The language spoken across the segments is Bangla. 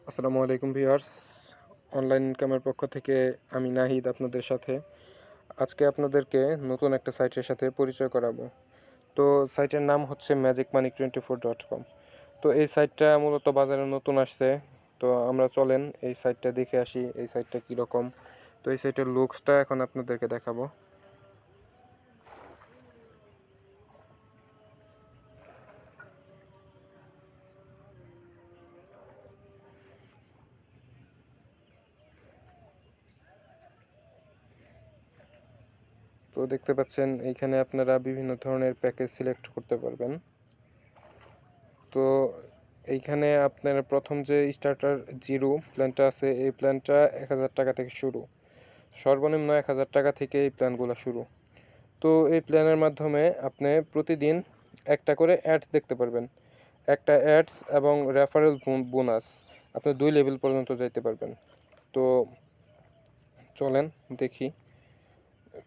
আসসালামু আলাইকুম ভিউয়ার্স। অনলাইন ইনকামের পক্ষ থেকে আমি নাহিদ আপনাদের সাথে। আজকে আপনাদেরকে নতুন একটা সাইটের সাথে পরিচয় করাবো। তো সাইটের নাম হচ্ছে magicmoney24.com। তো এই সাইটটা মূলত বাজারে নতুন আসছে। তো আমরা চলেন এই সাইটটা দেখে আসি, এই সাইটটা কীরকম। তো এই সাইটের লুকসটা এখন আপনাদেরকে দেখাবো। তো দেখতে পাচ্ছেন এইখানে আপনারা বিভিন্ন ধরনের প্যাকেজ সিলেক্ট করতে পারবেন। তো এইখানে আপনার প্রথম যে স্টার্টার জিরো প্ল্যানটা আছে, এই প্ল্যানটা 1000 টাকা থেকে শুরু। সর্বনিম্ন 1000 টাকা থেকে এই প্ল্যানগুলো শুরু। তো এই প্ল্যানের মাধ্যমে আপনি প্রতিদিন একটা করে অ্যাডস দেখতে পারবেন। একটা অ্যাডস এবং রেফারেল বোনাস আপনি 2 লেভেল পর্যন্ত যাইতে পারবেন। তো চলেন দেখি।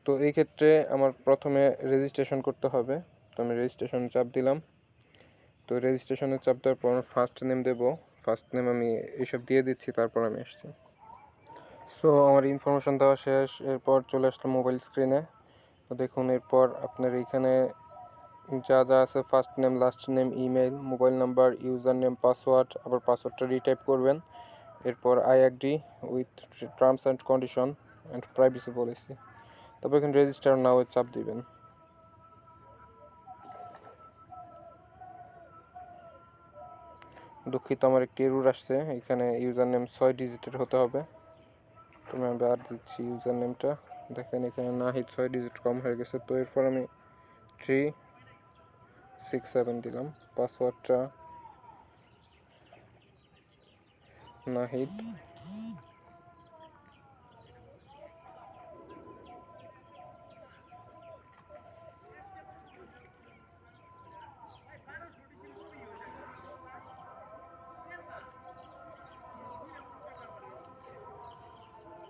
তো এই ক্ষেত্রে আমার প্রথমে রেজিস্ট্রেশন করতে হবে। তো আমি রেজিস্ট্রেশন চাপ দিলাম। তো রেজিস্ট্রেশনে চাপ দেওয়ার পর ফার্স্ট নেম দেবো। ফার্স্ট নেম আমি এইসব দিয়ে দিচ্ছি, তারপর আমি আসছি। সো আমার ইনফরমেশন দেওয়া শেষ। এরপর চলে আসলো মোবাইল স্ক্রিনে। তো দেখুন এরপর আপনার এইখানে যা যা আছে, first name, last name, email, mobile number, user name, password, আবার পাসওয়ার্ডটা রিটাইপ করবেন। এরপর I agree with terms and condition and privacy policy. তারপর এখানে রেজিস্টার নাও চাপ দিবেন। দুঃখিত, আমার একটি এরর আসছে। এখানে ইউজার নেম 6 ডিজিটের হতে হবে। তো আমি আবার দিচ্ছি ইউজার নেমটা। দেখেন এখানে নাহিদ 6 ডিজিট কম হয়ে গেছে। তো এরপর আমি 367 দিলাম। পাসওয়ার্ডটা নাহিদ।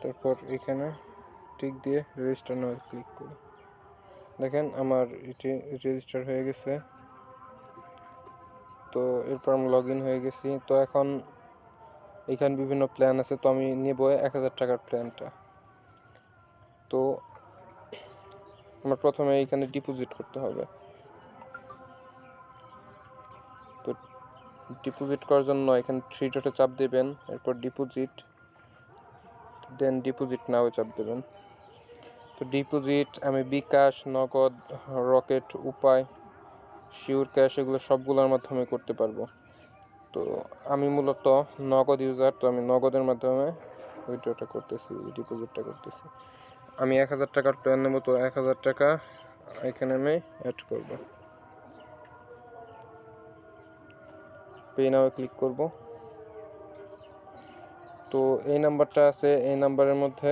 তারপর এখানে টিক দিয়ে রেজিস্টার নাও ক্লিক করি। দেখেন আমার এটি রেজিস্টার হয়ে গেছে। তো এরপর আমি লগ ইন হয়ে গেছি। তো এখন এখানে বিভিন্ন প্ল্যান আছে। তো আমি নেব 1000 টাকার প্ল্যানটা। তো আমার প্রথমে এইখানে ডিপোজিট করতে হবে। তো ডিপোজিট করার জন্য এখানে 3 ডটে চাপ দেবেন। এরপর ডিপোজিট, দেন ডিপোজিট নাও চাপ দেবেন। তো ডিপোজিট আমি বিকাশ, নগদ, রকেট, উপায়, শিওর ক্যাশ এগুলো সবগুলোর মাধ্যমে করতে পারবো। তো আমি মূলত নগদ ইউজার। তো আমি নগদের মাধ্যমে উইথড্রটা করতেছি, ডিপোজিটটা করতেছি। আমি 1000 টাকার প্ল্যান নেব। তো 1000 টাকা এখানে আমি অ্যাড করব। পে নাও ক্লিক করব। তো এই নাম্বারটা আছে, এই নাম্বারের মধ্যে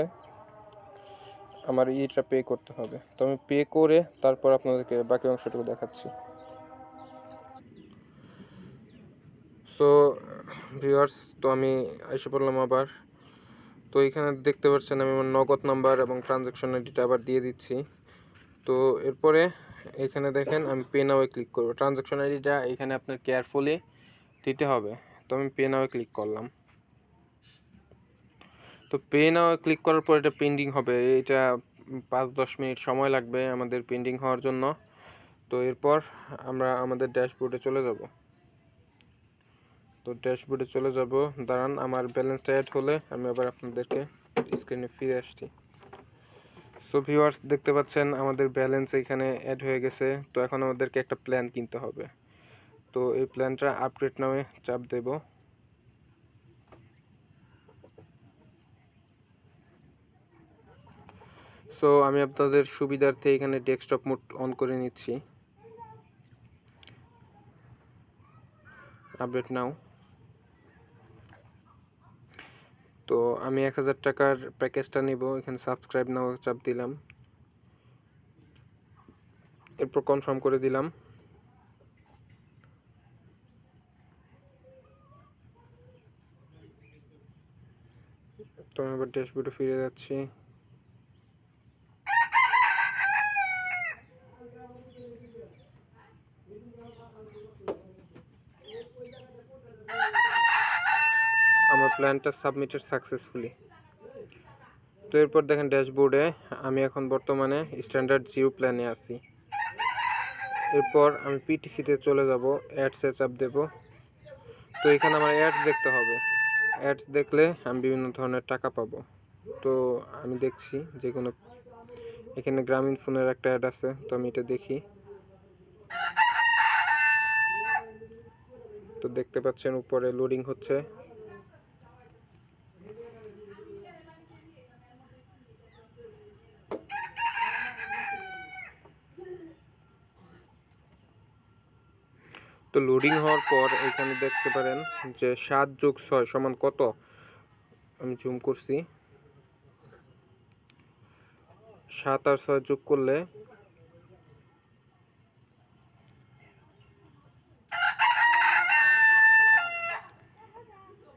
আমার ইটা পে করতে হবে। তো আমি পে করে তারপর আপনাদেরকে বাকি অংশটুকু দেখাচ্ছি। সো ভিউয়ার্স, তো আমি এসে পড়লাম আবার। তো এখানে দেখতে পাচ্ছেন আমি আমার নগদ নাম্বার এবং ট্রানজ্যাকশন আইডিটা আবার দিয়ে দিচ্ছি। তো এরপরে এখানে দেখেন আমি পে নাও ক্লিক করব। ট্রানজ্যাকশন আইডিটা এখানে আপনার কেয়ারফুলি দিতে হবে। তো আমি পে নাও ক্লিক করলাম। তো পে নাও ক্লিক করার পর এটা পেন্ডিং হবে। এটা 5-10 মিনিট সময় লাগবে আমাদের পেন্ডিং হওয়ার জন্য। তো এরপর আমরা আমাদের ড্যাশবোর্ডে চলে যাব। তো ড্যাশবোর্ডে চলে যাব। দাঁড়ান, আমার ব্যালেন্সটা অ্যাড হলে আমি আবার আপনাদেরকে স্ক্রিনে ফিরে আসছি। সো ভিউয়ার্স, দেখতে পাচ্ছেন আমাদের ব্যালেন্স এখানে অ্যাড হয়ে গেছে। তো এখন আমাদেরকে একটা প্ল্যান কিনতে হবে। তো এই প্ল্যানটা আপডেট নামে চাপ দেব। সো আমি আপনাদের সুবিধার্থে এখানে ডেস্কটপ মোড অন করে নিচ্ছি। আপডেট নাও। তো আমি 1000 টাকার প্যাকেজটা নেব। এখানে সাবস্ক্রাইব নাও চাপ দিলাম। এরপর কনফার্ম করে দিলাম। তো আমি আবার ড্যাশবোর্ডে ফিরে যাচ্ছি। আমার প্ল্যানটা সাবমিটেড সাকসেসফুলি। তো এরপর দেখেন ড্যাশবোর্ডে আমি এখন বর্তমানে স্ট্যান্ডার্ড জিরো প্ল্যানে আছি। এরপর আমি পিটিসিতে চলে যাব, অ্যাডসে চাপ দেব। তো এখানে আমার অ্যাডস দেখতে হবে, অ্যাডস দেখলে আমি বিভিন্ন ধরনের টাকা পাবো। তো আমি দেখছি যে কোনো, এখানে গ্রামীণ ফোনের একটা অ্যাড আছে, তো আমি এটা দেখি। তো দেখতে পাচ্ছেন উপরে লোডিং হচ্ছে। তো লোডিং হওয়ার পর এখানে দেখতে পারেন যে 7 + 6 সমান কত, আমি জুম করছি। 7 আর 6 যোগ করলে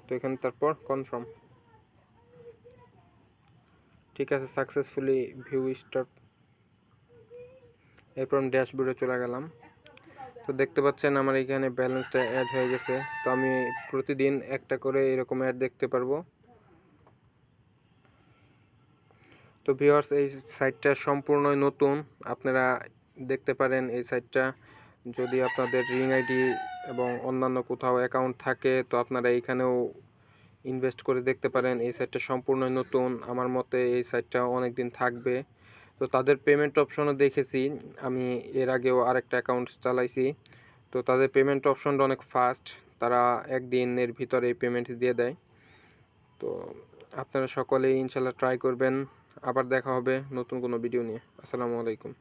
তো এখানে তারপর কনফার্ম। ঠিক আছে, সাকসেসফুলি ভিউ স্টার্ট। এরপর আমি ড্যাশবোর্ডে চলে গেলাম। তো দেখতে পাচ্ছেন আমার এখানে ব্যালেন্সটা অ্যাড হয়ে গেছে। তো আমি প্রতিদিন একটা করে এরকম অ্যাড দেখতে পারবো। তো ভিউয়ার্স, এই সাইটটা সম্পূর্ণই নতুন, আপনারা দেখতে পারেন এই সাইটটা। যদি আপনাদের রিং আইডি এবং অন্যান্য কোথাও অ্যাকাউন্ট থাকে তো আপনারা এইখানেও ইনভেস্ট করে দেখতে পারেন। এই সাইটটা সম্পূর্ণই নতুন, আমার মতে এই সাইটটা অনেক দিন থাকবে। তো তাদের পেমেন্ট অপশনও দেখেছি, আমি এর আগেও আরেকটা অ্যাকাউন্ট চালাইছি। তো তাদের পেমেন্ট অপশনটা অনেক ফাস্ট, তারা একদিনের ভিতরে পেমেন্ট দিয়ে দেয়। তো আপনারা সকলেই ইনশাল্লাহ ট্রাই করবেন। আবার দেখা হবে নতুন কোনো ভিডিও নিয়ে। আসসালামু আলাইকুম।